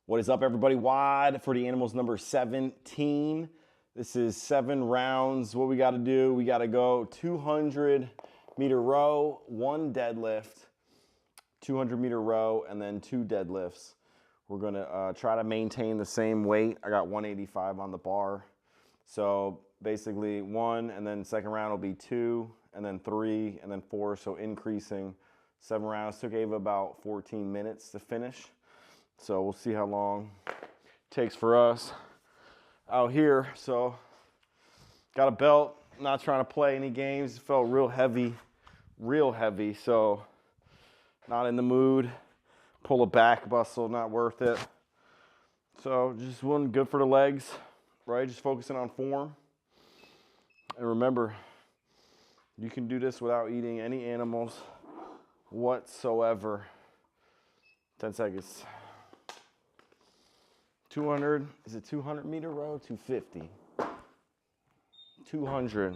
What is up, everybody? WOD For The Animals number 17. This is 7 rounds. What we got to do, we got to go 200-meter row, 1 deadlift, 200-meter row, and then 2 deadlifts. We're going to try to maintain the same weight. I got 185 on the bar. So basically 1, and then second round will be 2, and then 3, and then 4. So increasing 7 rounds. Took Ava about 14 minutes to finish. So we'll see how long it takes for us out here. So got a belt, not trying to play any games. It felt real heavy. So not in the mood. Pull a back muscle, not worth it. So just one good for the legs, right? Just focusing on form. And remember, you can do this without eating any animals whatsoever. 10 seconds. 200, is it 200 meter row? 250. 200.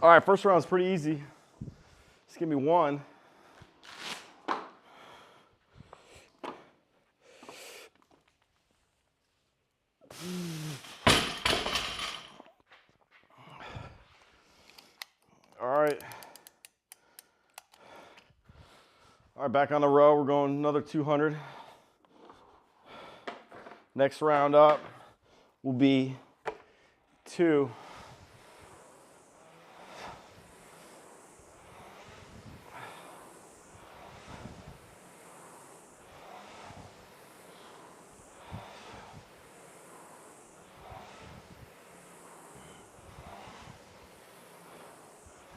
All right, first round is pretty easy. Just give me 1. All right, back on the row. We're going another 200. Next round up will be 2.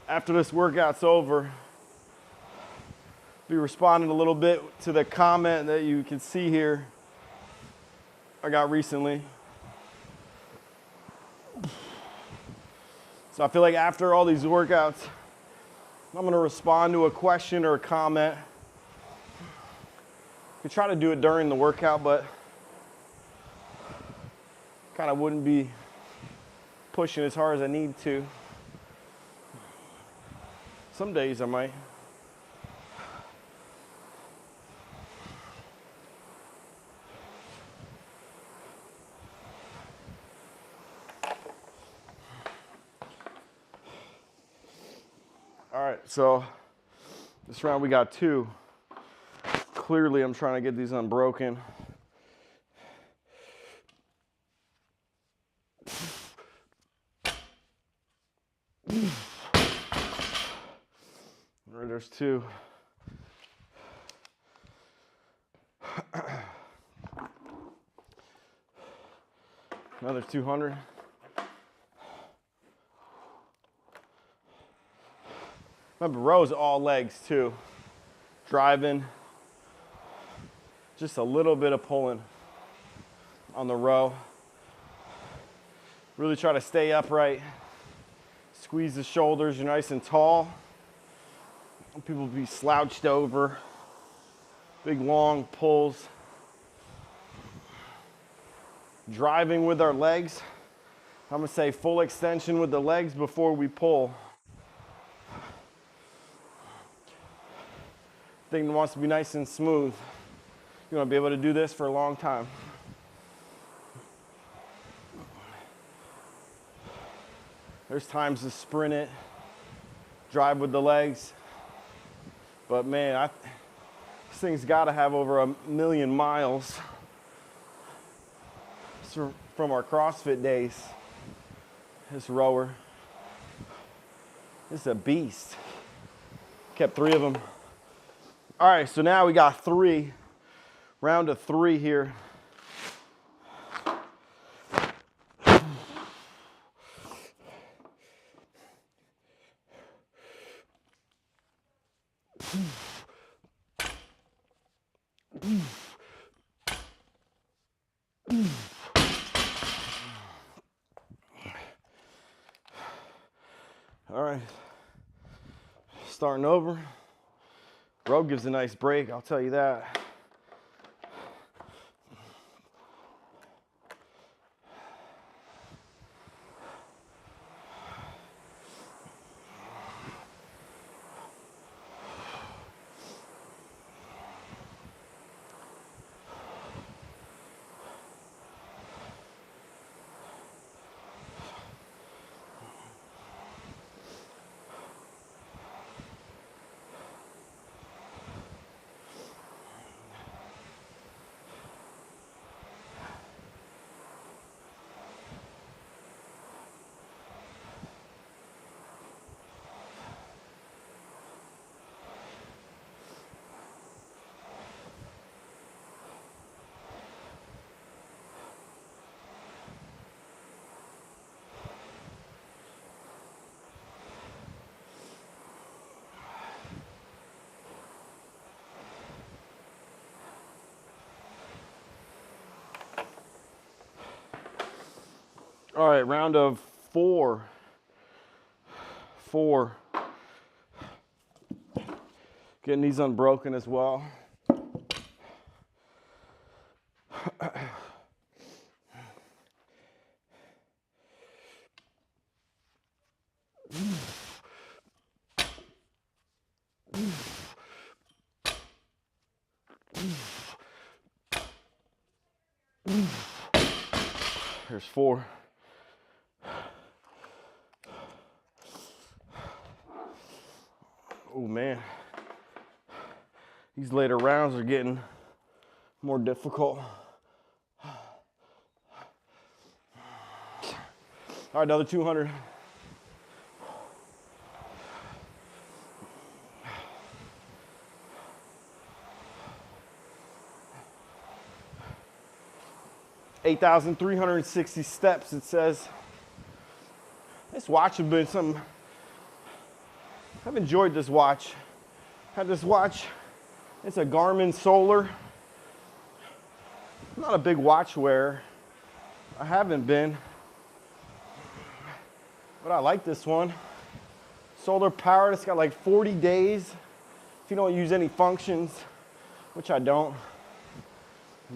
After this workout's over, be responding a little bit to the comment that you can see here I got recently. So I feel like after all these workouts, I'm gonna respond to a question or a comment. I could try to do it during the workout, but kind of wouldn't be pushing as hard as I need to. Some days I might. All right, so this round we got 2. Clearly I'm trying to get these unbroken. All right, there's 2. Another 200. Remember, rows all legs too. Driving. Just a little bit of pulling on the row. Really try to stay upright. Squeeze the shoulders, you're nice and tall. People be slouched over. Big long pulls. Driving with our legs. I'm gonna say full extension with the legs before we pull. Thing wants to be nice and smooth. You wanna be able to do this for a long time. There's times to sprint it, drive with the legs. But man, this thing's got to have over 1,000,000 miles. It's from our CrossFit days. This rower. This is a beast. Kept 3 of them. All right, so now we got 3. Round of 3 here. All right, starting over. Row gives a nice break, I'll tell you that. All right, round of 4. 4. Getting these unbroken as well. There's 4. Oh man, these later rounds are getting more difficult. All right, another 200. $8,360 steps, it says. This watch has been some. I've enjoyed this watch. Had this watch. It's a Garmin Solar. I'm not a big watch wearer. I haven't been. But I like this one. Solar powered. It's got like 40 days if you don't use any functions, which I don't.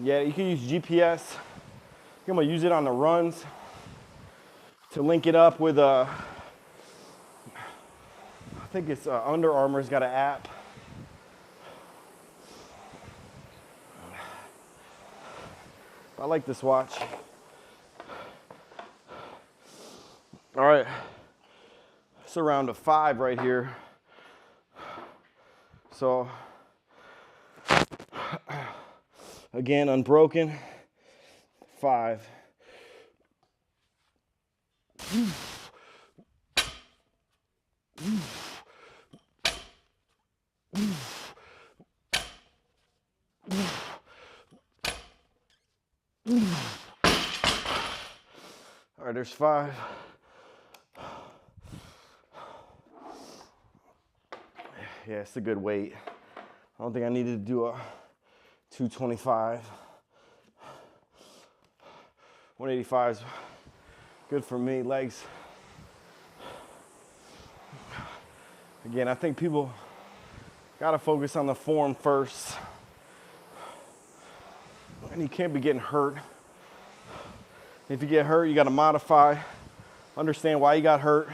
Yeah, you can use GPS. I'm gonna use it on the runs to link it up with I think it's Under Armour's got an app. I like this watch. All right, it's a round of 5 right here. So again, unbroken. 5. All right, there's 5. Yeah, it's a good weight. I don't think I needed to do a 225. 185 is good for me. Legs. Again, I think people gotta focus on the form first. And you can't be getting hurt. If you get hurt, you gotta modify, understand why you got hurt,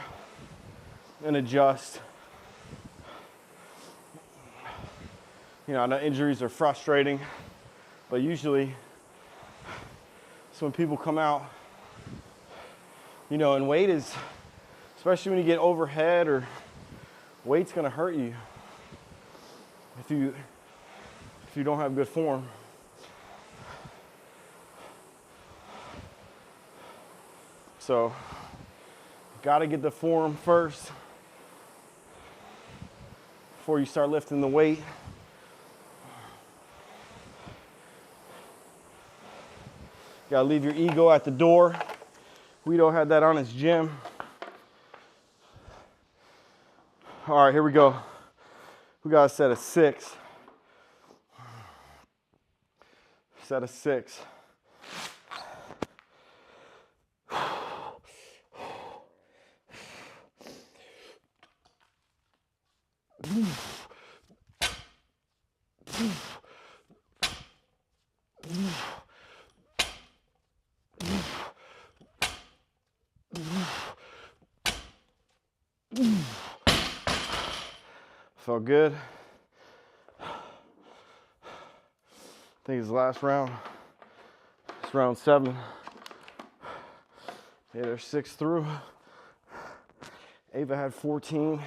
and adjust. You know, I know injuries are frustrating, but usually it's when people come out, you know, and weight is, especially when you get overhead or weight's gonna hurt you. if you don't have good form. So, gotta get the form first before you start lifting the weight. Gotta leave your ego at the door. Guido had that on his gym. All right, here we go. We got a set of 6. Set of 6. Felt good. I think it's the last round. It's round 7. Yeah, there's 6 through. Ava had 14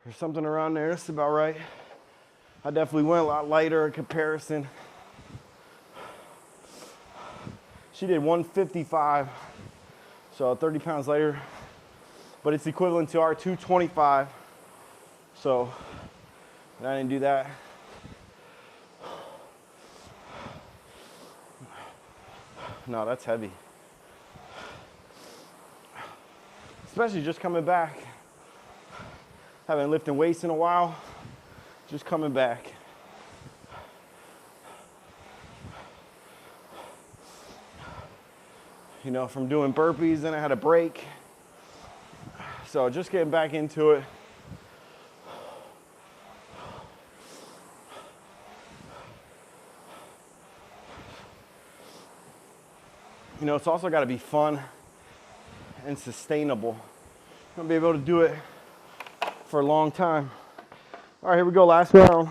or something around there. That's about right. I definitely went a lot lighter in comparison. She did 155, so 30 pounds lighter, but it's equivalent to our 225. So, and I didn't do that. No, that's heavy. Especially just coming back. Haven't lifted weights in a while. Just coming back. You know, from doing burpees, then I had a break. So just getting back into it. You know, it's also got to be fun and sustainable. I'm gonna be able to do it for a long time. All right, here we go, last round.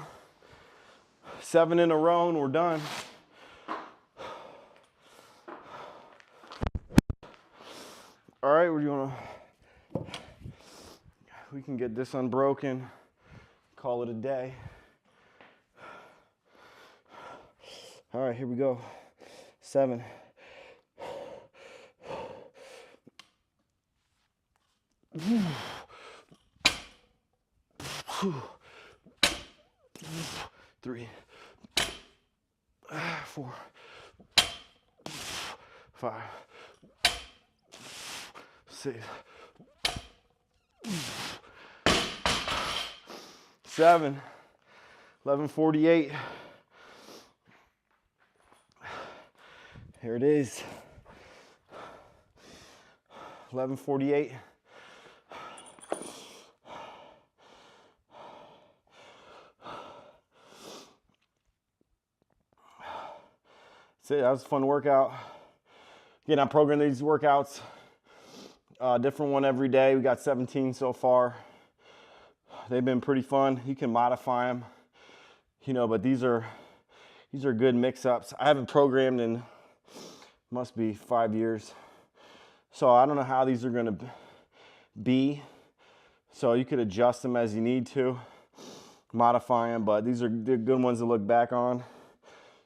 7 in a row and we're done. All right, we can get this unbroken, call it a day. All right, here we go. 7. 3, 4, 5, 6, 7, 11:48. Here it is. 11:48. That's it. That was a fun workout. Again, I program these workouts, different one every day. We got 17 so far. They've been pretty fun. You can modify them, you know, but these are good mix-ups. I haven't programmed in, must be 5 years. So I don't know how these are gonna be. So you could adjust them as you need to, modify them, but these are good ones to look back on.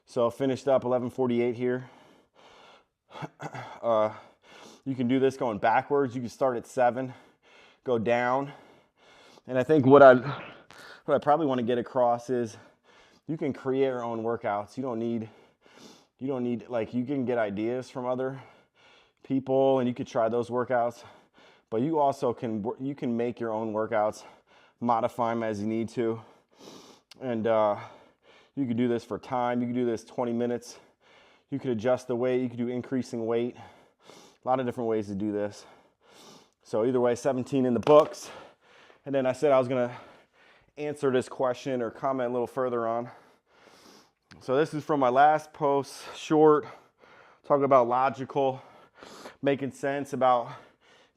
So finished up 11:48 here. You can do this going backwards. You can start at 7, go down. And I think what I probably want to get across is you can create your own workouts. You don't need like, you can get ideas from other people and you could try those workouts, but you also you can make your own workouts, modify them as you need to. And you could do this for time. You could do this 20 minutes. You could adjust the weight. You could do increasing weight. A lot of different ways to do this. So either way, 17 in the books. And then I said I was gonna answer this question or comment a little further on. So this is from my last post, short, talking about logical, making sense about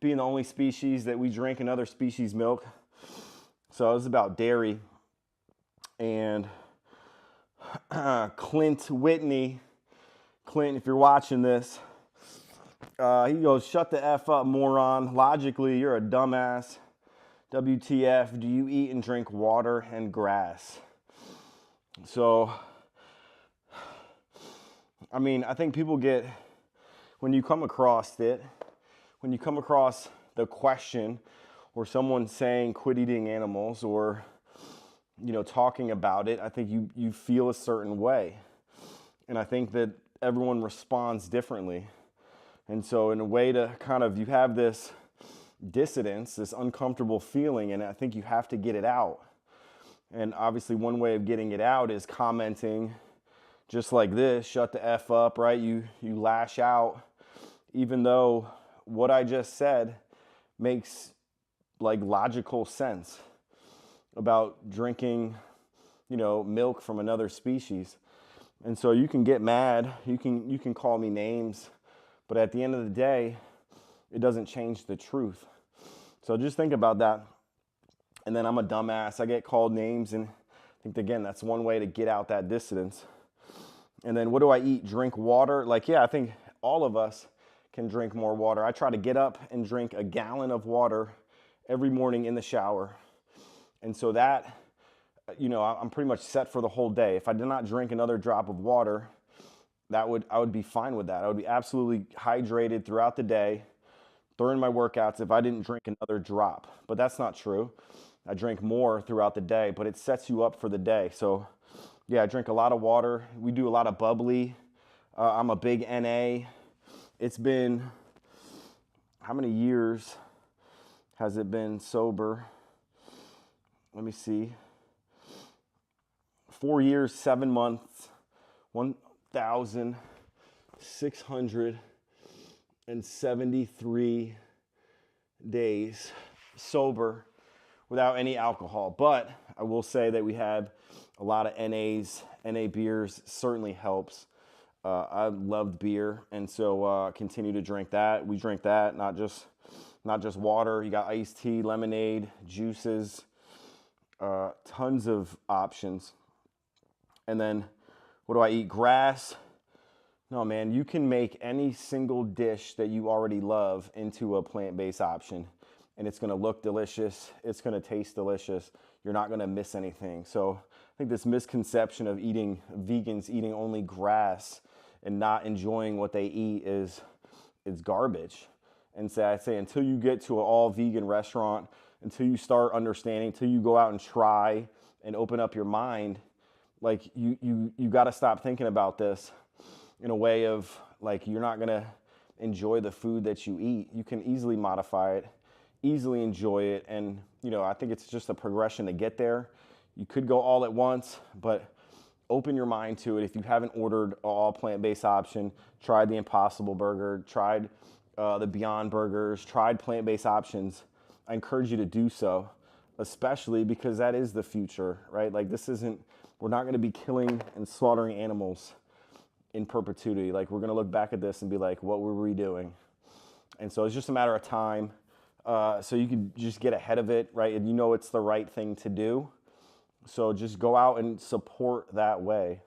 being the only species that we drink another species' milk. So it was about dairy. And Clint Whitney, Clint, if you're watching this, he goes, "Shut the F up, moron. Logically, you're a dumbass. WTF, do you eat and drink water and grass?" So, I mean, I think people get, when you come across the question or someone saying quit eating animals or, talking about it, I think you feel a certain way. And I think that everyone responds differently. And so in a way to kind of, you have this dissonance, this uncomfortable feeling, and I think you have to get it out. And obviously one way of getting it out is commenting just like this, shut the F up, right? You lash out, even though what I just said makes like logical sense about drinking, milk from another species. And so you can get mad, you can call me names, but at the end of the day, it doesn't change the truth. So just think about that. And then I'm a dumbass, I get called names, and I think again, that's one way to get out that dissonance. And then what do I eat? Drink water? Like, yeah, I think all of us can drink more water. I try to get up and drink a gallon of water every morning in the shower. And so that, I'm pretty much set for the whole day. If I did not drink another drop of water, I would be fine with that. I would be absolutely hydrated throughout the day during my workouts if I didn't drink another drop. But that's not true. I drink more throughout the day, but it sets you up for the day. So yeah, I drink a lot of water. We do a lot of bubbly. I'm a big NA. It's been, how many years has it been sober? Let me see. 4 years, 7 months, 1,673 days sober without any alcohol. But I will say that we have a lot of NAs. NA beers certainly helps. I loved beer, and so continue to drink that. We drink that, not just water. You got iced tea, lemonade, juices, tons of options. And then what do I eat? Grass. No, man, you can make any single dish that you already love into a plant-based option, and it's going to look delicious. It's going to taste delicious. You're not going to miss anything. So I think this misconception of vegans eating only grass and not enjoying what they eat is garbage. And so I say until you get to an all vegan restaurant, until you start understanding, until you go out and try and open up your mind, like you got to stop thinking about this in a way of like you're not going to enjoy the food that you eat. You can easily modify it, easily enjoy it, and I think it's just a progression to get there. You could go all at once, but open your mind to it. If you haven't ordered an all plant-based option, tried the Impossible Burger, tried the Beyond Burgers, tried plant-based options, I encourage you to do so, especially because that is the future, right? Like we're not going to be killing and slaughtering animals in perpetuity. Like we're going to look back at this and be like, what were we doing? And so it's just a matter of time. So you can just get ahead of it, right? And it's the right thing to do. So just go out and support that way.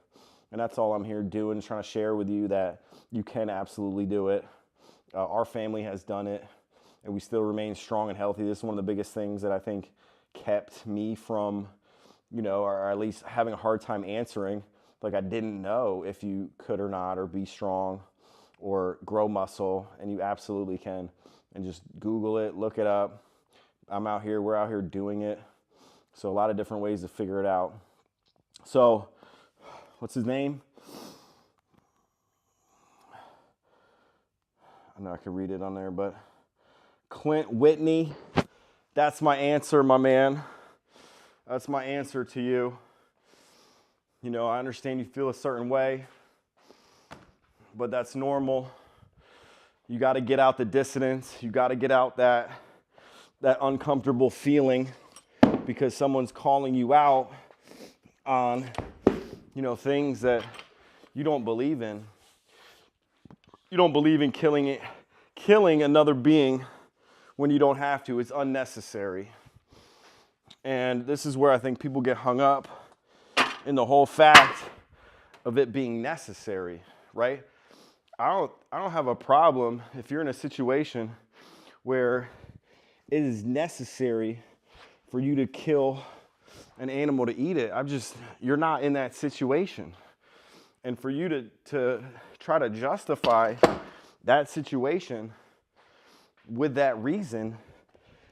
And that's all I'm here doing, trying to share with you that you can absolutely do it. Our family has done it, and we still remain strong and healthy. This is one of the biggest things that I think kept me from, or at least having a hard time answering. Like I didn't know if you could or not, or be strong or grow muscle, and you absolutely can. And just Google it, look it up. We're out here doing it. So a lot of different ways to figure it out. So what's his name? I know I could read it on there, but Clint Whitney. That's my answer, my man. That's my answer to you. I understand you feel a certain way, but that's normal. You got to get out the dissonance. You got to get out that uncomfortable feeling because someone's calling you out on, things that you don't believe in. You don't believe in killing another being when you don't have to. It's unnecessary. And this is where I think people get hung up in the whole fact of it being necessary, right? I don't have a problem if you're in a situation where it is necessary for you to kill an animal to eat it. You're not in that situation. And for you to try to justify that situation with that reason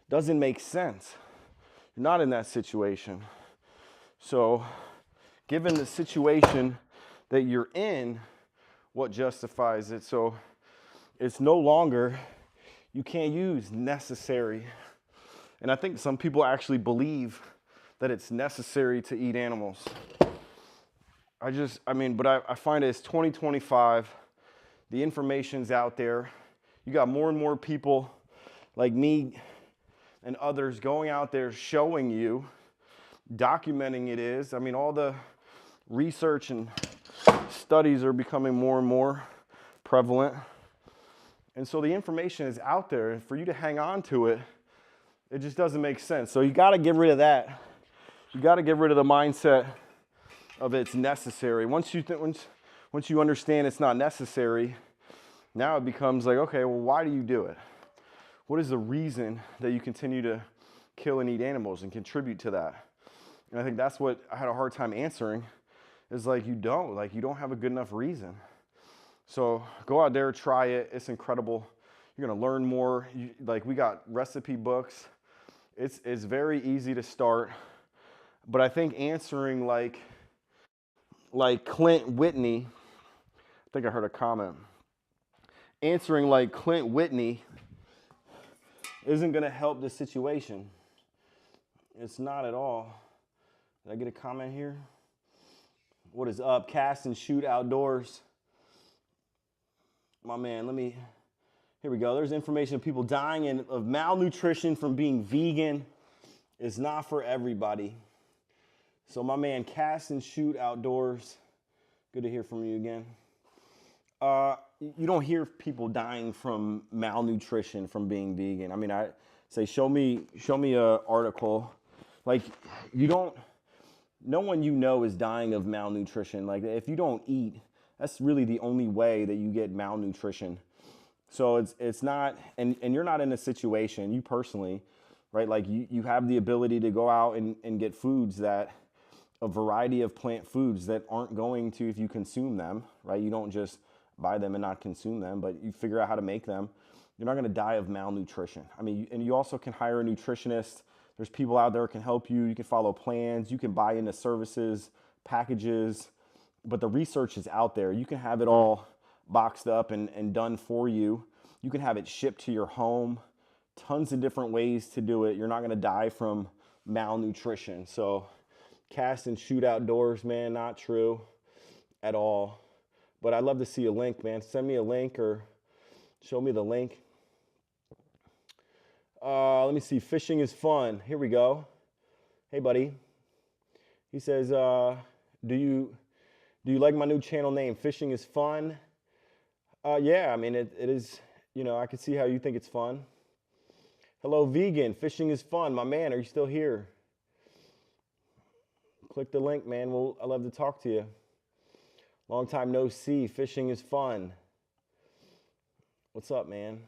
doesn't make sense. You're not in that situation. So, given the situation that you're in, what justifies it? So, it's no longer, you can't use necessary. And I think some people actually believe that it's necessary to eat animals. But I find it's 2025. The information's out there. You got more and more people like me and others going out there showing you, documenting it is. I mean, all the research and studies are becoming more and more prevalent. And so the information is out there. And for you to hang on to it, it just doesn't make sense. So you got to get rid of that. You got to get rid of the mindset of it's necessary. Once you understand it's not necessary, now it becomes like, okay, well, why do you do it? What is the reason that you continue to kill and eat animals and contribute to that? And I think that's what I had a hard time answering, is like, you don't have a good enough reason. So go out there, try it. It's incredible. You're gonna learn more. We got recipe books. It's very easy to start. But I think answering like Clint Whitney, I think I heard a comment. Answering like Clint Whitney isn't gonna help the situation. It's not at all. Did I get a comment here? What is up? Cast and Shoot Outdoors. My man, here we go. There's information of people dying of malnutrition from being vegan. It's not for everybody. So my man, Cast and Shoot Outdoors, good to hear from you again. You don't hear people dying from malnutrition from being vegan. I mean, I say, show me a article. Like, no one you know is dying of malnutrition. Like, if you don't eat, that's really the only way that you get malnutrition. So it's not, and you're not in a situation, you personally, right? Like you have the ability to go out and get foods a variety of plant foods that aren't going to, if you consume them, right? You don't just buy them and not consume them, but you figure out how to make them. You're not gonna die of malnutrition. I mean, and you also can hire a nutritionist. There's people out there who can help you. You can follow plans. You can buy into services, packages, but the research is out there. You can have it all boxed up and done for you. You can have it shipped to your home. Tons of different ways to do it. You're not gonna die from malnutrition. So Cast and Shoot Outdoors, man, not true at all. But I'd love to see a link, man. Send me a link or show me the link. Let me see. Fishing is fun. Here we go. Hey, buddy. He says, do you like my new channel name? Fishing is fun. Yeah, I mean, it is, I can see how you think it's fun. Hello, vegan. Fishing is fun. My man, are you still here? Click the link, man. I'd love to talk to you. Long time no see. Fishing is fun. What's up, man?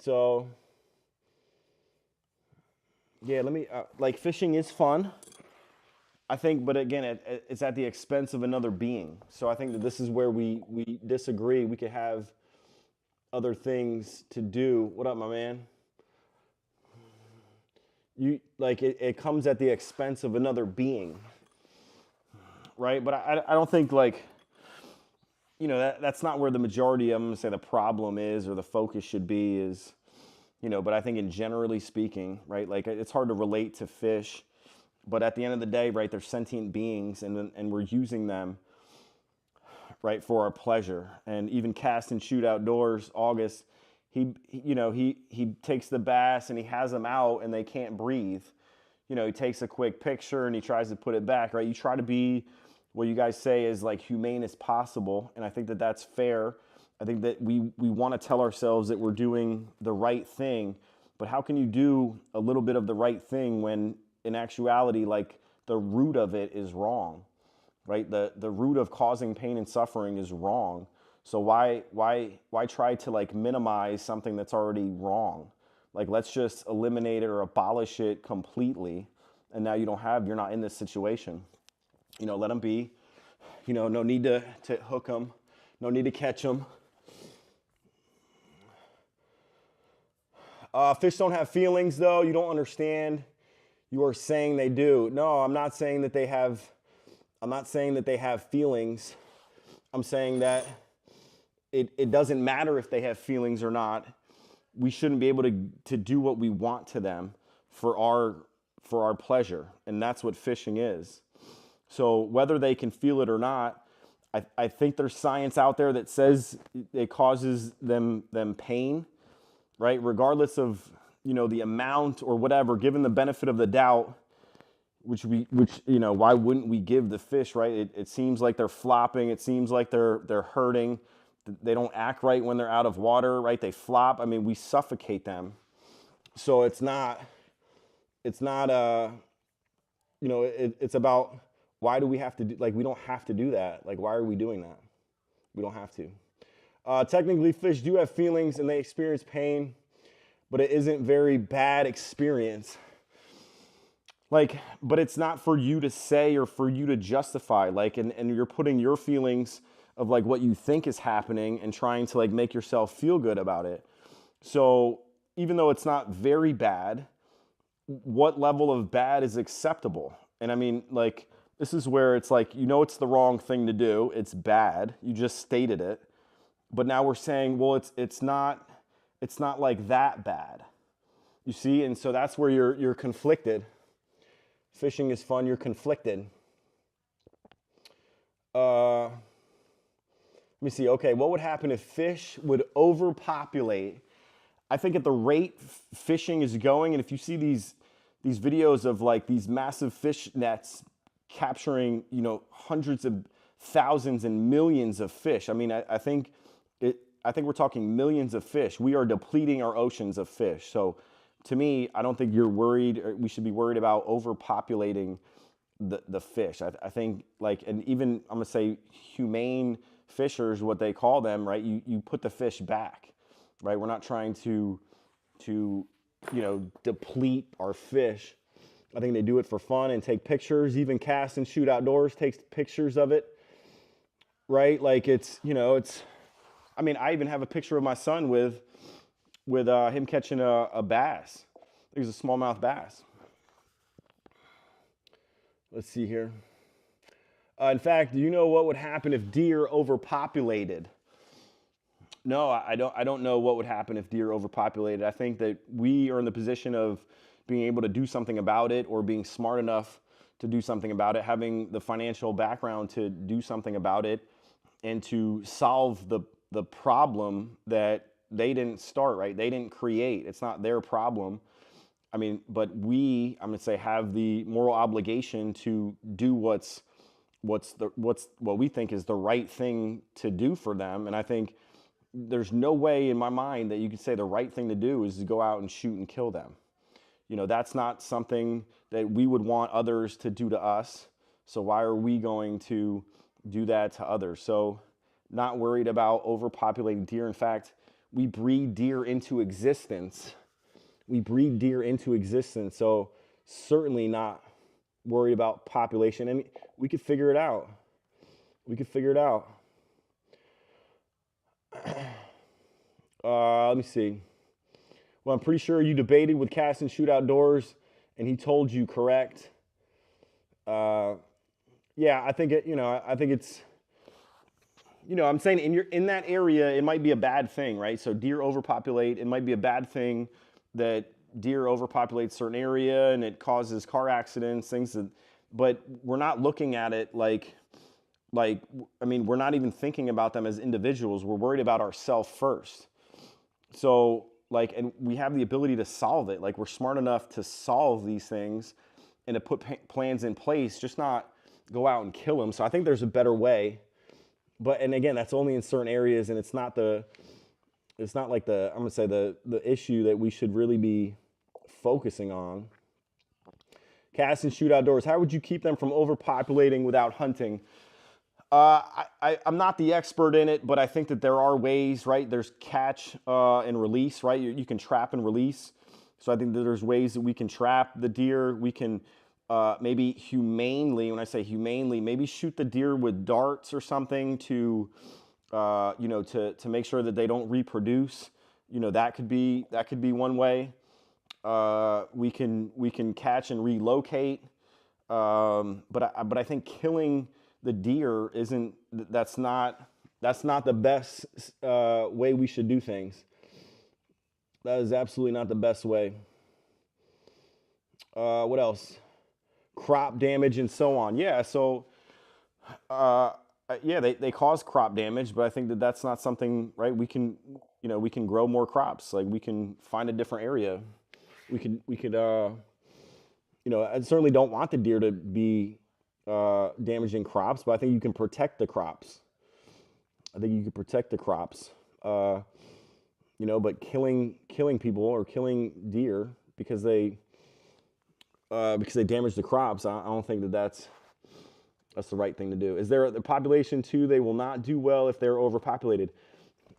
So, yeah, fishing is fun. I think, but again, it's at the expense of another being. So I think that this is where we disagree. We could have other things to do. What up, my man? It comes at the expense of another being, right? But I don't think that's not where the majority of them say the problem is or the focus should be is, but I think in generally speaking, right? Like it's hard to relate to fish, but at the end of the day, right, they're sentient beings and we're using them, right, for our pleasure. And even Cast and Shoot Outdoors, August, he takes the bass and he has them out and they can't breathe. He takes a quick picture and he tries to put it back, right? You try to be what you guys say is like humane as possible. And I think that that's fair. I think that we want to tell ourselves that we're doing the right thing, but how can you do a little bit of the right thing when in actuality, like the root of it is wrong, right? The root of causing pain and suffering is wrong. So why try to like minimize something that's already wrong? Like let's just eliminate it or abolish it completely. and now you're not in this situation. You know, let them be. You know, no need to hook them, no need to catch them. Fish don't have feelings, though. You don't understand. You are saying they do. No, I'm not saying that they have. I'm not saying that they have feelings. I'm saying that it doesn't matter if they have feelings or not. We shouldn't be able to do what we want to them for our pleasure, and that's what fishing is. So whether they can feel it or not, I think there's science out there that says it causes them pain, right? Regardless of, you know, the amount or whatever, given the benefit of the doubt, which you know, why wouldn't we give the fish, right? It seems like they're flopping. It seems like they're hurting. They don't act right when they're out of water, right? They flop. I mean, we suffocate them. So it's not you know, it's about, why do we have to do, like, we don't have to do that. Like, why are we doing that? We don't have to. Technically, fish do have feelings and they experience pain, but it isn't very bad experience. Like, but it's not for you to say or for you to justify, like, and you're putting your feelings of like what you think is happening and trying to like make yourself feel good about it. So even though it's not very bad, what level of bad is acceptable? And I mean, like, this is where it's like, you know, it's the wrong thing to do. It's bad. You just stated it. But now we're saying, well, it's not like that bad. You see? And so that's where you're conflicted. Fishing is fun. You're conflicted. Let me see. Okay, what would happen if fish would overpopulate? I think at the rate fishing is going, and if you see these videos of like these massive fish nets capturing, you know, hundreds of thousands and millions of fish. I mean, I think we're talking millions of fish. We are depleting our oceans of fish. So to me, I don't think you're worried, or we should be worried about overpopulating the fish. I think, like, and even I'm gonna say humane fishers, what they call them, right? You put the fish back, right? We're not trying to you know, deplete our fish. I think they do it for fun and take pictures. Even Cast and Shoot Outdoors takes pictures of it, right? Like, it's, you know, it's, I mean, I even have a picture of my son with him catching a bass. I think it's a smallmouth bass. Let's see here. In fact, do you know what would happen if deer overpopulated? No, I don't know what would happen if deer overpopulated. I think that we are in the position of being able to do something about it, or being smart enough to do something about it, having the financial background to do something about it, and to solve the problem that they didn't start, right? They didn't create. It's not their problem. I mean, but I'm gonna say, have the moral obligation to do what we think is the right thing to do for them. And I think there's no way in my mind that you could say the right thing to do is to go out and shoot and kill them. You know, that's not something that we would want others to do to us. So why are we going to do that to others? So not worried about overpopulating deer. In fact, we breed deer into existence. We breed deer into existence. So certainly not worried about population. And we could figure it out. We could figure it out. Let me see. Well, I'm pretty sure you debated with Cast and Shoot Outdoors, and he told you correct. Yeah, I think it. You know, I think it's. You know, I'm saying in that area, it might be a bad thing, right? So deer overpopulate. It might be a bad thing that deer overpopulate a certain area, and it causes car accidents, things that. But we're not looking at it like. I mean, we're not even thinking about them as individuals. We're worried about ourselves first. So, like, and we have the ability to solve it. Like, we're smart enough to solve these things and to put plans in place, just not go out and kill them. So I think there's a better way. But, and again, that's only in certain areas, and it's not like I'm gonna say the issue that we should really be focusing on. Cast and Shoot Outdoors, how would you keep them from overpopulating without hunting? I'm not the expert in it, but I think that there are ways, right? There's catch and release, right? You can trap and release. So I think that there's ways that we can trap the deer. We can maybe humanely, when I say humanely, maybe shoot the deer with darts or something to, to make sure that they don't reproduce. That could be one way. We can catch and relocate. But I think killing the deer isn't that's not the best way we should do things. That is absolutely not the best way. What else? Crop damage and so on. Yeah. So uh, yeah, they cause crop damage, but I think that that's not something, right? We can grow more crops. Like we can find a different area. I certainly don't want the deer to be damaging crops, but I think you can protect the crops. I think you can protect the crops. Uh, but killing people or killing deer because they damage the crops, I don't think that that's the right thing to do. Is there the population too? They will not do well if they're overpopulated.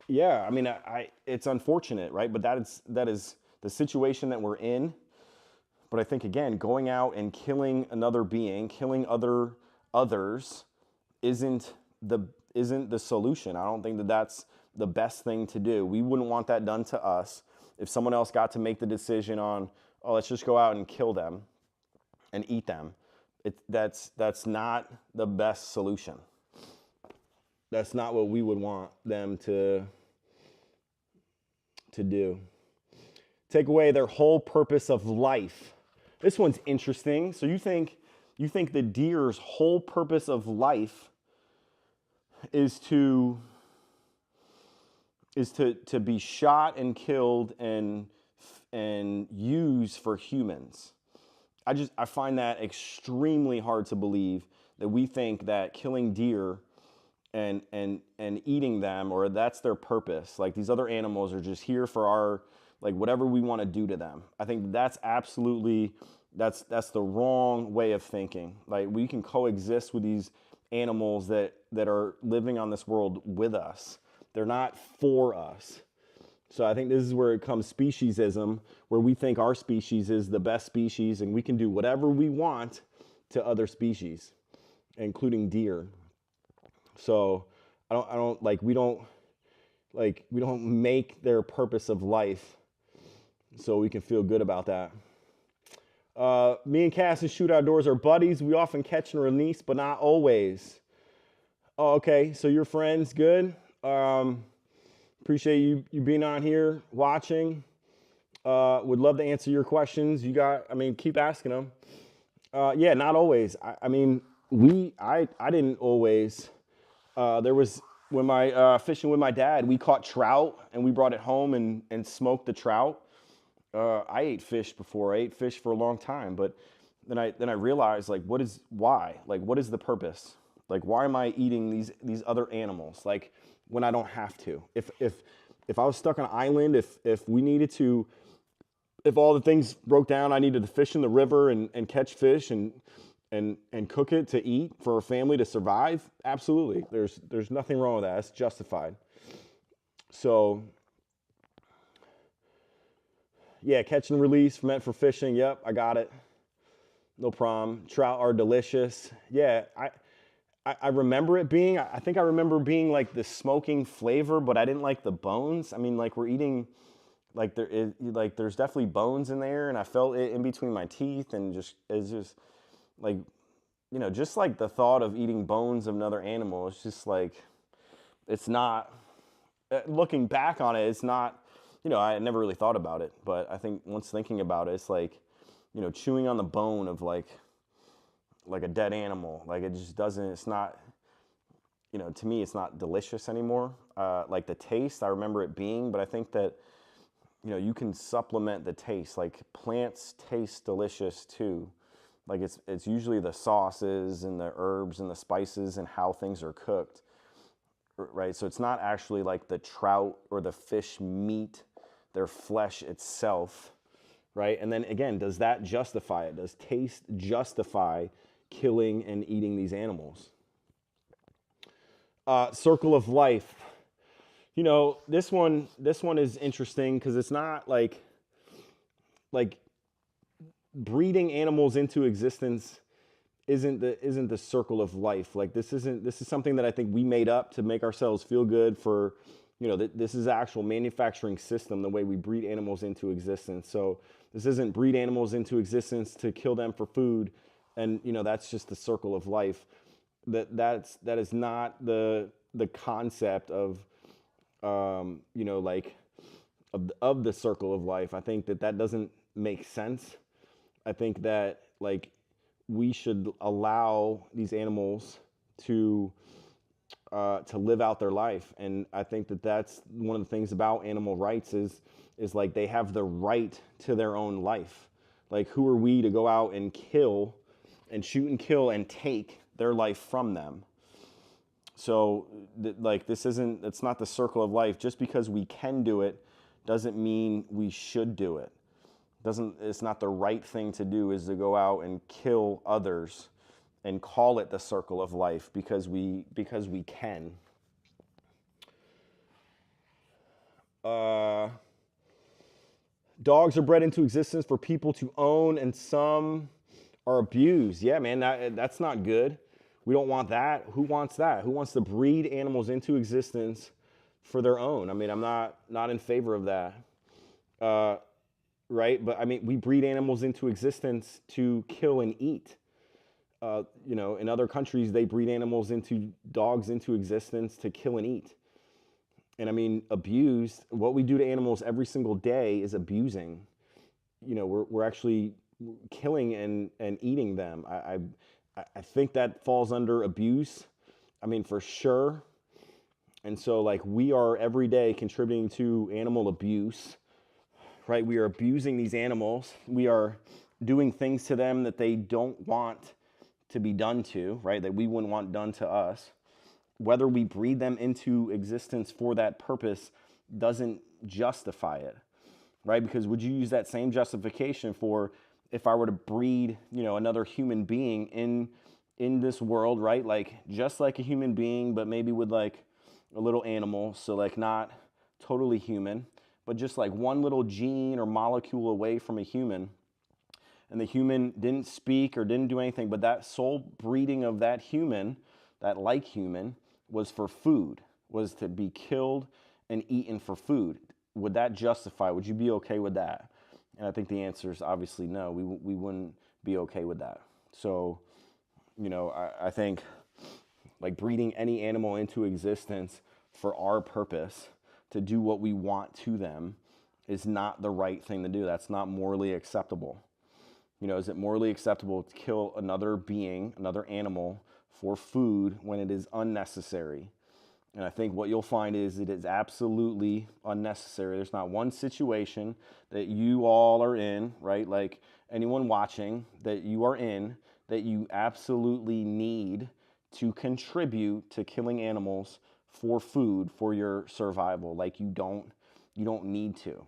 Yeah, I mean, it's unfortunate, right? But that is the situation that we're in. But I think again, going out and killing another being, killing others, isn't the isn't the solution. I don't think that that's the best thing to do. We wouldn't want that done to us. If someone else got to make the decision on, oh, let's just go out and kill them and eat them, that's not the best solution. That's not what we would want them to do. Take away their whole purpose of life. This one's interesting. So you think the deer's whole purpose of life is to be shot and killed and used for humans. I find that extremely hard to believe that we think that killing deer and eating them, or that's their purpose. Like these other animals are just here for our, like, whatever we want to do to them. I think that's the wrong way of thinking. Like we can coexist with these animals that are living on this world with us. They're not for us. So I think this is where it comes speciesism, where we think our species is the best species and we can do whatever we want to other species, including deer. So we don't make their purpose of life so we can feel good about that. Me and Cass and Shoot Outdoors are buddies. We often catch and release, but not always. Oh, okay. So you're friends. Good. Appreciate you being on here, watching. Would love to answer your questions. Keep asking them. Yeah, not always. I didn't always. There was when my fishing with my dad, we caught trout and we brought it home and smoked the trout. I ate fish before. I ate fish for a long time, but then I realized, like, why? Like, what is the purpose? Like, why am I eating these other animals? Like, when I don't have to. If I was stuck on an island, if we needed to, if all the things broke down, I needed to fish in the river and catch fish and cook it to eat for a family to survive, absolutely. There's nothing wrong with that. It's justified. So yeah, catch and release meant for fishing. Yep, I got it. No problem. Trout are delicious. Yeah, I remember it being, I think I remember being like the smoking flavor, but I didn't like the bones. I mean, like we're eating, like there's definitely bones in there, and I felt it in between my teeth, and it's just like, just like the thought of eating bones of another animal. It's just like, it's not, looking back on it, it's not, I never really thought about it, but I think once thinking about it, it's like, chewing on the bone of like a dead animal. Like it just doesn't, it's not, to me, it's not delicious anymore. Like the taste, I remember it being, but I think that, you can supplement the taste. Like plants taste delicious too. Like it's usually the sauces and the herbs and the spices and how things are cooked, right? So it's not actually like the trout or the fish meat, their flesh itself, right? And then again, does that justify it? Does taste justify killing and eating these animals? Circle of life. This one is interesting because it's not like breeding animals into existence isn't the circle of life. Like this is something that I think we made up to make ourselves feel good for, this is actual manufacturing system, the way we breed animals into existence. So this isn't breed animals into existence to kill them for food, and that's just the circle of life. That is not the concept of like of the circle of life. I think that doesn't make sense. I think that like we should allow these animals to live out their life, and I think that's one of the things about animal rights is like they have the right to their own life. Like, who are we to go out and kill and shoot and kill and take their life from them? So like it's not the circle of life. Just because we can do it doesn't mean we should do it. It's not the right thing to do, is to go out and kill others and call it the circle of life because we can. Dogs are bred into existence for people to own, and some are abused. Yeah, man, that's not good. We don't want that. Who wants that? Who wants to breed animals into existence for their own? I mean, I'm not in favor of that. Right? But I mean, we breed animals into existence to kill and eat. In other countries, they breed dogs into existence to kill and eat. And I mean, abused, what we do to animals every single day is abusing. We're actually killing and eating them. I think that falls under abuse. I mean, for sure. And so like we are every day contributing to animal abuse, right? We are abusing these animals. We are doing things to them that they don't want to be done to, right? That we wouldn't want done to us. Whether we breed them into existence for that purpose doesn't justify it, right? Because would you use that same justification for if I were to breed, another human being in this world, right? Like just like a human being, but maybe with like a little animal, so like not totally human, but just like one little gene or molecule away from a human, and the human didn't speak or didn't do anything, but that sole breeding of that human, that like human, was for food, was to be killed and eaten for food. Would that justify? Would you be okay with that? And I think the answer is obviously no. We wouldn't be okay with that. So, I think like breeding any animal into existence for our purpose to do what we want to them is not the right thing to do. That's not morally acceptable. Is it morally acceptable to kill another being, another animal, for food when it is unnecessary? And I think what you'll find is it is absolutely unnecessary. There's not one situation that you all are in, right? Like anyone watching that you are in, that you absolutely need to contribute to killing animals for food, for your survival. Like you don't need to.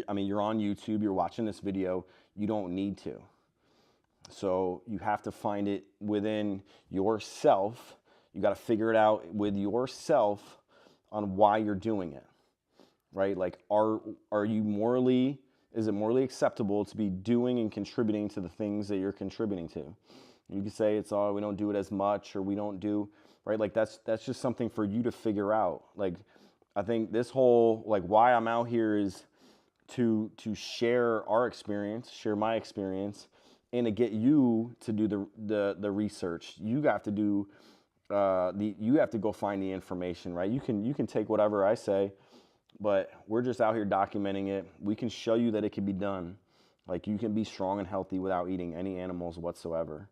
I mean, you're on YouTube, you're watching this video, you don't need to. So you have to find it within yourself. You got to figure it out with yourself on why you're doing it, right? Like, is it morally acceptable to be doing and contributing to the things that you're contributing to? You can say we don't do it as much, or we don't do, right? Like that's just something for you to figure out. Like, I think this whole, like, why I'm out here is to share our experience, share my experience, and to get you to do the research. You have to do you have to go find the information, right? You can take whatever I say, but we're just out here documenting it. We can show you that it can be done. Like, you can be strong and healthy without eating any animals whatsoever.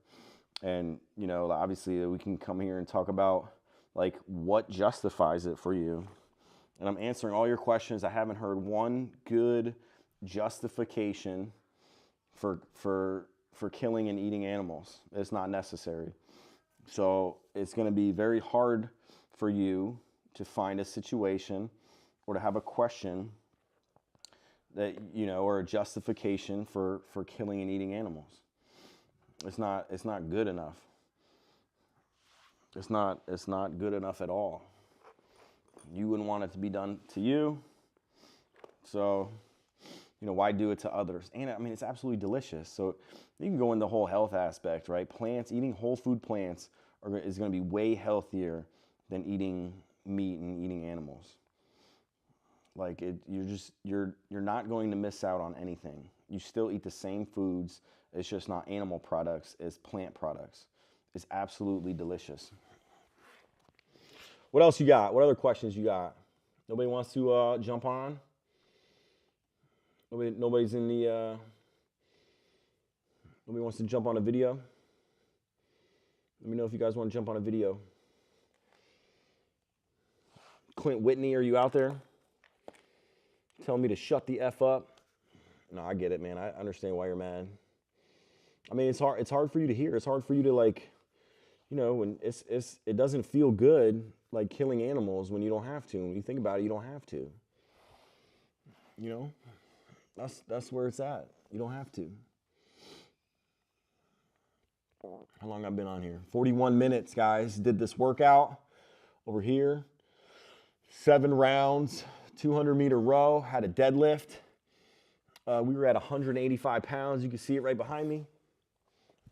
And obviously we can come here and talk about like what justifies it for you. And I'm answering all your questions. I haven't heard one good justification for killing and eating animals. It's not necessary. So it's going to be very hard for you to find a situation or to have a question that, or a justification for killing and eating animals. It's not good enough. It's not good enough at all. You wouldn't want it to be done to you. So, You know, why do it to others? And I mean, it's absolutely delicious. So you can go in the whole health aspect, right? Plants, eating whole food plants is going to be way healthier than eating meat and eating animals. Like you're not going to miss out on anything. You still eat the same foods. It's just not animal products, it's plant products. It's absolutely delicious. What else you got? What other questions you got? Nobody wants to jump on? Nobody's in the. Nobody wants to jump on a video. Let me know if you guys want to jump on a video. Clint Whitney, are you out there? Telling me to shut the F up. No, I get it, man. I understand why you're mad. I mean, it's hard. It's hard for you to hear. It's hard for you to, like, you know, when it doesn't feel good, like killing animals when you don't have to. When you think about it, you don't have to. You know, that's where it's at. You don't have to. How long I've been on here? 41 minutes, guys. Did this workout over here. 7 rounds, 200-meter row. Had a deadlift. We were at 185 pounds. You can see it right behind me.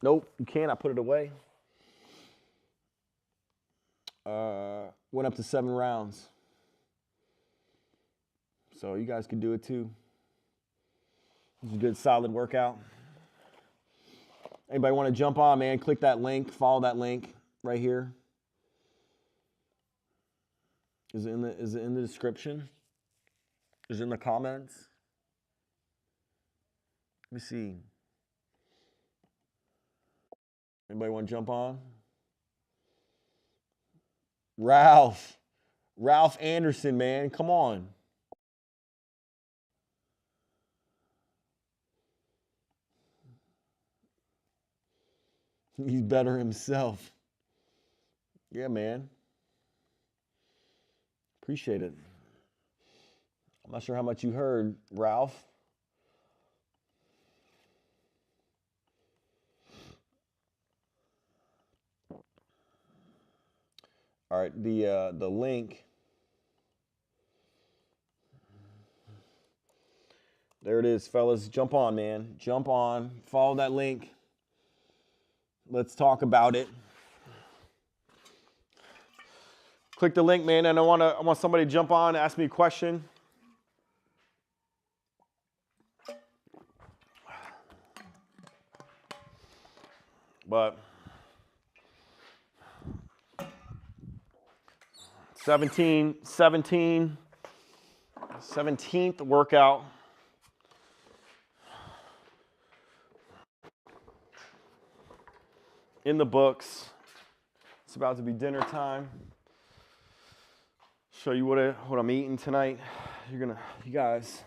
Nope, you can't. I put it away. Went up to 7 rounds. So you guys can do it too. It's a good, solid workout. Anybody want to jump on, man? Click that link. Follow that link right here. Is it in the description? Is it in the comments? Let me see. Anybody want to jump on? Ralph Anderson, man, come on. He's better himself. Yeah, man. Appreciate it. I'm not sure how much you heard, Ralph. All right, the link. There it is, fellas. Jump on, man. Jump on. Follow that link. Let's talk about it. Click the link, man, and I want somebody to jump on, ask me a question. But 17th workout. In the books. It's about to be dinner time. Show you what I'm eating tonight. You guys.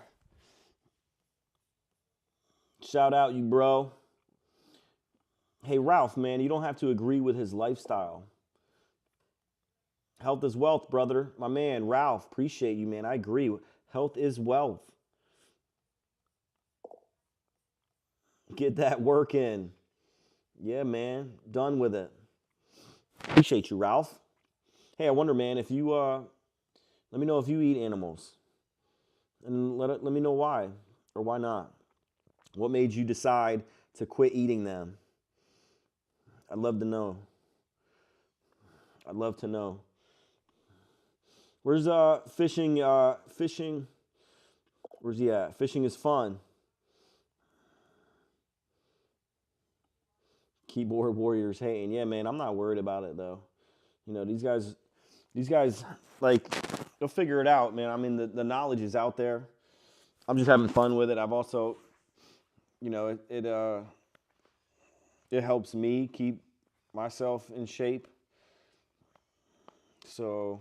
Shout out you, bro. Hey, Ralph, man, you don't have to agree with his lifestyle. Health is wealth, brother. My man, Ralph, appreciate you, man. I agree. Health is wealth. Get that work in. Yeah, man. Done with it. Appreciate you, Ralph. Hey, I wonder, man, if you, let me know if you eat animals. And let me know why or why not. What made you decide to quit eating them? I'd love to know. I'd love to know. Where's fishing? Fishing. Where's he at? Fishing is fun. Keyboard warriors hating. Yeah, man, I'm not worried about it though. You know, these guys, like, they'll figure it out, man. I mean, the knowledge is out there. I'm just having fun with it. I've also, you know, it helps me keep myself in shape. So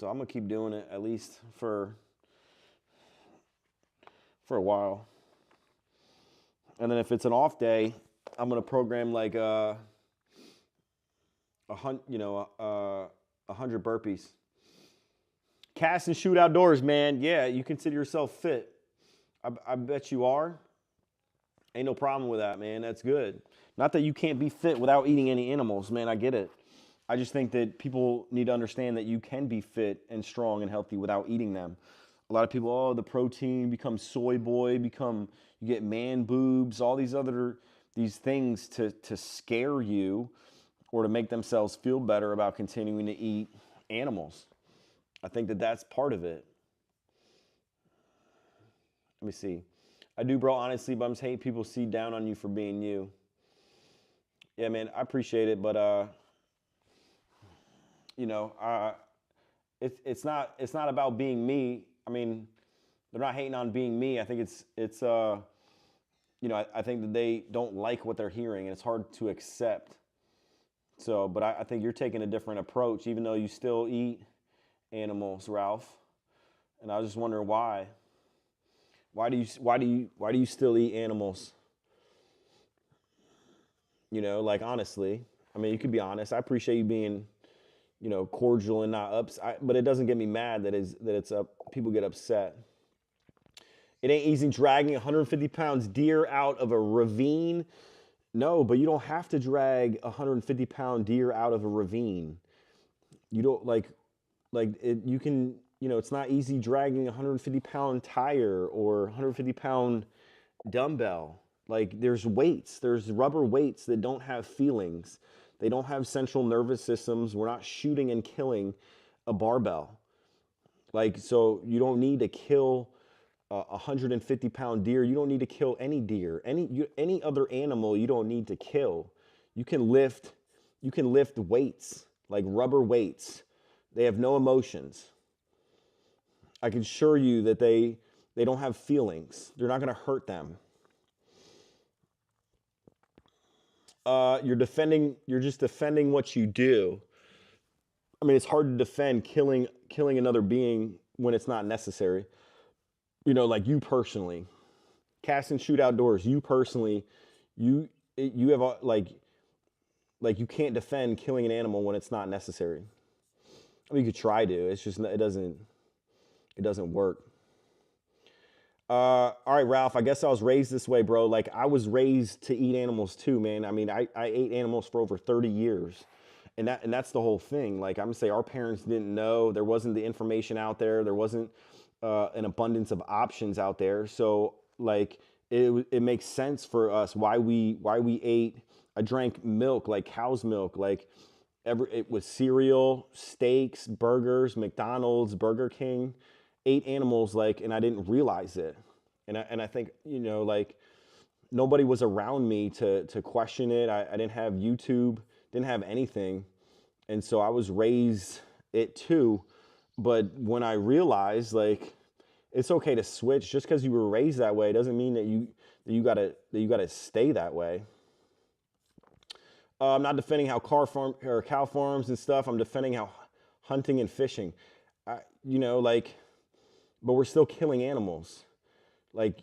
I'm gonna keep doing it at least for a while. And then if it's an off day, I'm gonna program like 100 burpees. Cast and shoot outdoors, man. Yeah, you consider yourself fit. I bet you are. Ain't no problem with that, man. That's good. Not that you can't be fit without eating any animals, man. I get it. I just think that people need to understand that you can be fit and strong and healthy without eating them. A lot of people, oh, the protein becomes soy boy, you get man boobs, all these things to scare you or to make themselves feel better about continuing to eat animals. I think that that's part of it. Let me see. I do, bro, honestly, but I'm just hate people see down on you for being you. Yeah, man, I appreciate it, but you know, it's not about being me. I mean, they're not hating on being me. I think it's you know, I think that they don't like what they're hearing, and it's hard to accept. So, but I think you're taking a different approach, even though you still eat animals, Ralph. And I was just wondering why. Why do you still eat animals? You know, like honestly. I mean, you could be honest. I appreciate you being, you know, cordial and not but it doesn't get me mad that it's up. People get upset. It ain't easy dragging 150 pounds deer out of a ravine. No, but you don't have to drag a 150-pound deer out of a ravine. You don't like it. You can, you know, it's not easy dragging a 150-pound tire or 150-pound dumbbell. Like there's weights, there's rubber weights that don't have feelings. They don't have central nervous systems. We're not shooting and killing a barbell. Like, so you don't need to kill a 150-pound deer. You don't need to kill any deer, any other animal. You don't need to kill. You can lift weights, like rubber weights. They have no emotions. I can assure you that they don't have feelings. They're not going to hurt them. You're just defending what you do. I mean, it's hard to defend killing another being when it's not necessary. You know, like you personally, cast and shoot outdoors, you personally, you have like you can't defend killing an animal when it's not necessary. I mean, you could try to. It's just it doesn't work. All right, Ralph. I guess I was raised this way, bro. Like I was raised to eat animals too, man. I mean, I ate animals for over 30 years, and that's the whole thing. Like I'm gonna say, our parents didn't know. There wasn't the information out there. There wasn't an abundance of options out there. So like it makes sense for us why we ate. I drank milk, like cow's milk, like it was cereal, steaks, burgers, McDonald's, Burger King. Ate animals, like, and I didn't realize it. And I think, you know, like nobody was around me to question it. I didn't have YouTube, didn't have anything. And so I was raised it too. But when I realized, like, it's okay to switch, just because you were raised that way doesn't mean that you gotta stay that way. I'm not defending how cow farms and stuff. I'm defending how hunting and fishing. You know, like, but we're still killing animals. Like,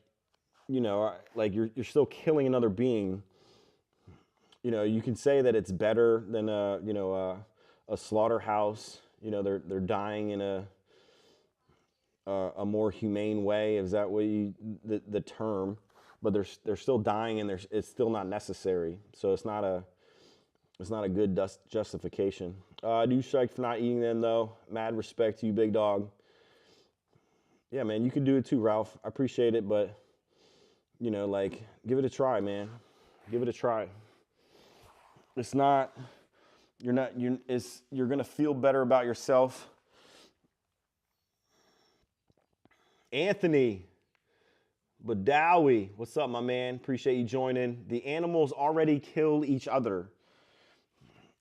you know, like you're still killing another being. You know, you can say that it's better than a slaughterhouse. You know, they're dying in a more humane way. Is that what the term? But they're still dying, and it's still not necessary. So it's not a good justification. I do strike for not eating them though. Mad respect to you, big dog. Yeah, man, you can do it too, Ralph. I appreciate it, but you know, like, give it a try, man. Give it a try. It's not. You're gonna feel better about yourself. Anthony Badawi, what's up, my man? Appreciate you joining. The animals already kill each other.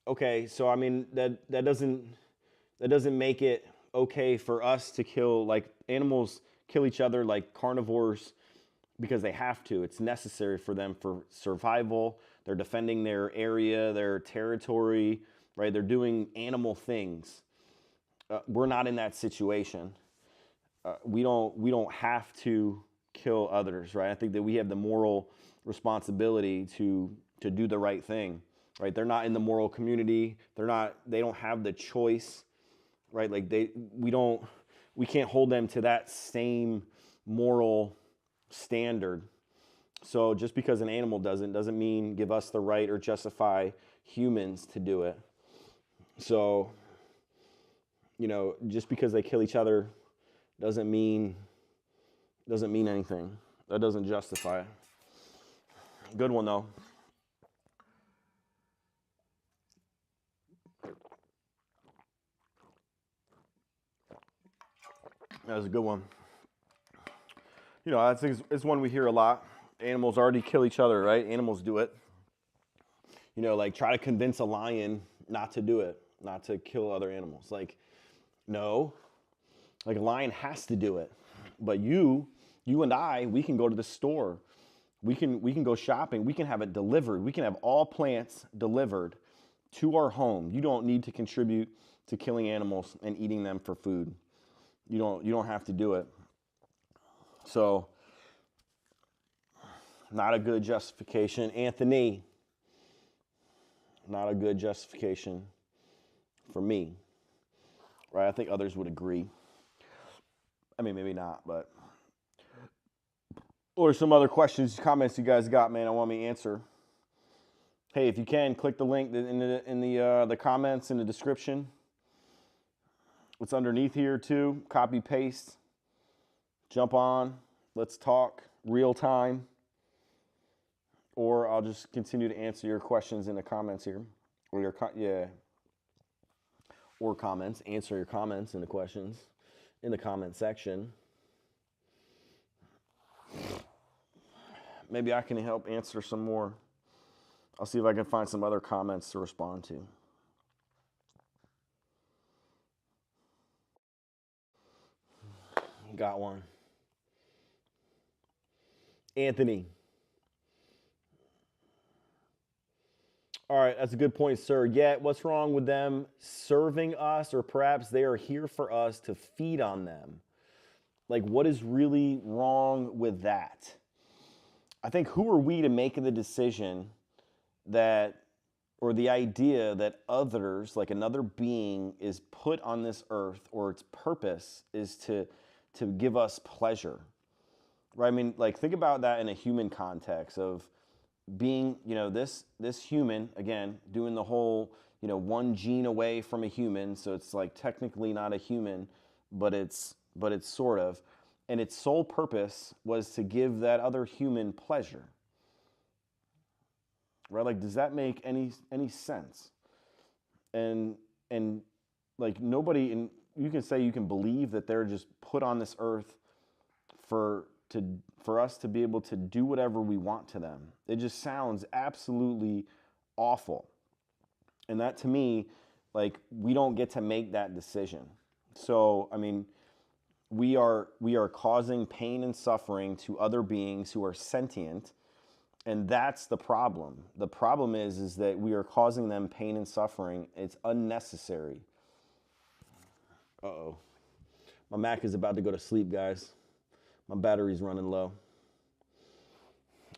Okay, so I mean that doesn't make it okay for us to kill, like, animals kill each other like carnivores because they have to. It's necessary for them for survival. They're defending their area, their territory, right? They're doing animal things. We're not in that situation. We don't have to kill others, right? I think that we have the moral responsibility to do the right thing, right? They're not in the moral community. They don't have the choice, right? Like we can't hold them to that same moral standard. So just because an animal doesn't mean give us the right or justify humans to do it. So, you know, just because they kill each other doesn't mean anything. That doesn't justify it. Good one though. That was a good one. You know, it's one we hear a lot. Animals already kill each other, right? Animals do it. You know, like try to convince a lion not to do it, not to kill other animals. Like, no, like a lion has to do it. But you and I, we can go to the store. We can go shopping. We can have it delivered. We can have all plants delivered to our home. You don't need to contribute to killing animals and eating them for food. You don't have to do it. So, not a good justification. Anthony, not a good justification for me. Right? I think others would agree. I mean, maybe not, but. Or some other questions, comments you guys got, man, I want me to answer. Hey, if you can, click the link in the comments in the description. It's underneath here too. Copy, paste. Jump on. Let's talk real time. Or I'll just continue to answer your questions in the comments here. Or or comments. Answer your comments and the questions in the comment section. Maybe I can help answer some more. I'll see if I can find some other comments to respond to. Got one. Anthony. All right, that's a good point, sir. Yet, what's wrong with them serving us, or perhaps they are here for us to feed on them? Like, what is really wrong with that? I think who are we to make the decision that, or the idea that others, like another being, is put on this earth, or its purpose is to give us pleasure, right? I mean, like, think about that in a human context of being, you know, this human, again, doing the whole, you know, one gene away from a human, so it's like technically not a human, but it's sort of, and its sole purpose was to give that other human pleasure. Right? Like, does that make any sense? And like nobody, and you can say you can believe that they're just put on this earth for us to be able to do whatever we want to them. It just sounds absolutely awful. And that, to me, like, we don't get to make that decision. So, I mean, we are causing pain and suffering to other beings who are sentient, and that's the problem. The problem is that we are causing them pain and suffering. It's unnecessary. Uh-oh. My Mac is about to go to sleep, guys. My battery's running low.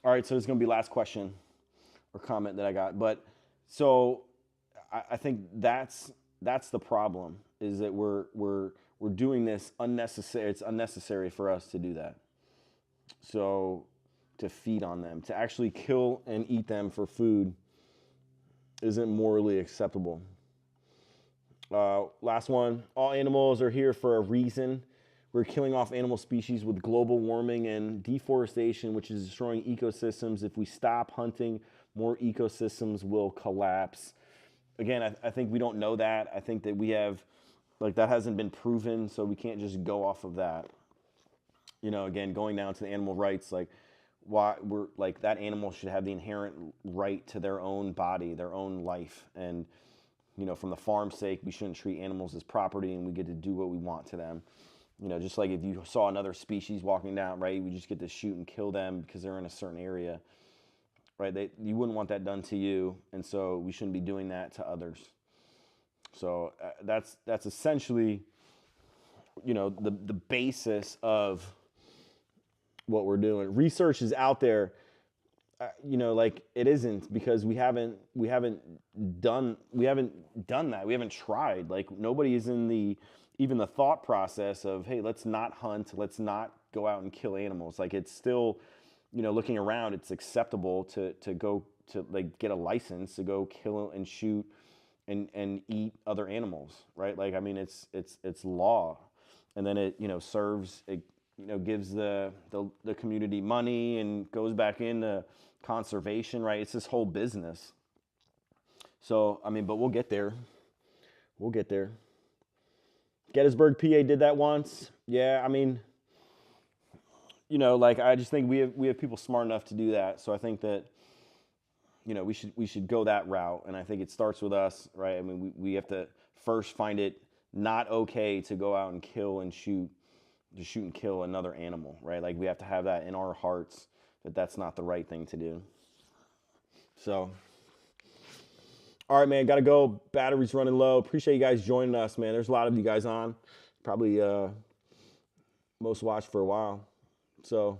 All right, so this is going to be last question or comment that I got. But so I think that's the problem, is that we're doing this unnecessary. It's unnecessary for us to do that. So to feed on them, to actually kill and eat them for food, isn't morally acceptable. Last one. All animals are here for a reason. We're killing off animal species with global warming and deforestation, which is destroying ecosystems. If we stop hunting, more ecosystems will collapse. Again, I think we don't know that. I think that we have, like, that hasn't been proven, so we can't just go off of that. You know, again, going down to the animal rights, like, why we're like, that animal should have the inherent right to their own body, their own life. And, you know, from the farm's sake, we shouldn't treat animals as property, and we get to do what we want to them. You know, just like if you saw another species walking down, right, we just get to shoot and kill them because they're in a certain area, right? You wouldn't want that done to you, and so we shouldn't be doing that to others. So that's essentially, you know, the basis of what we're doing. Research is out there, you know, like, it isn't, because we haven't done that. We haven't tried. Like, nobody is in even the thought process of, hey, let's not hunt, let's not go out and kill animals. Like, it's still, you know, looking around, it's acceptable to go to, like, get a license to go kill and shoot and eat other animals, right? Like, I mean, it's law. and then it, you know, serves, it, you know, gives the community money and goes back into conservation, right? It's this whole business. So, I mean, but we'll get there. We'll get there. Gettysburg, PA did that once. Yeah, I mean, you know, like, I just think we have people smart enough to do that. So I think that, you know, we should go that route. And I think it starts with us, right? I mean, we have to first find it not okay to go out and kill and shoot, to shoot and kill another animal, right? Like, we have to have that in our hearts that that's not the right thing to do. So, all right, man, got to go. Battery's running low. Appreciate you guys joining us, man. There's a lot of you guys on. Probably most watched for a while. So,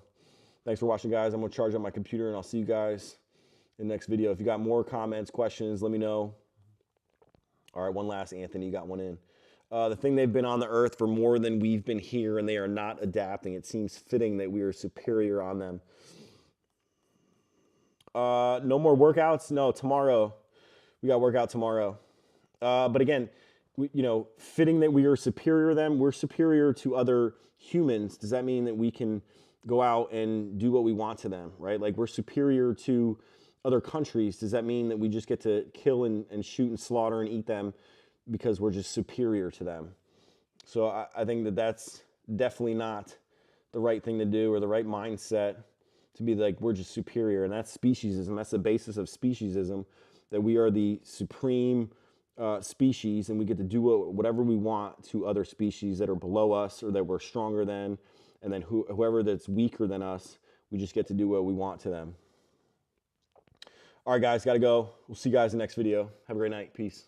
thanks for watching, guys. I'm going to charge up my computer, and I'll see you guys in the next video. If you got more comments, questions, let me know. All right, one last, Anthony. You got one in. The thing, they've been on the earth for more than we've been here, and they are not adapting. It seems fitting that we are superior on them. No more workouts? No, tomorrow. We got workout tomorrow. But again, you know, fitting that we are superior to them. We're superior to other humans. Does that mean that we can go out and do what we want to them, right? Like, we're superior to other countries. Does that mean that we just get to kill and shoot and slaughter and eat them because we're just superior to them? So I think that that's definitely not the right thing to do, or the right mindset, to be like, we're just superior. And that's speciesism. That's the basis of speciesism, that we are the supreme species, and we get to do whatever we want to other species that are below us or that we're stronger than, and then whoever that's weaker than us, we just get to do what we want to them. All right, guys, got to go. We'll see you guys in the next video. Have a great night. Peace.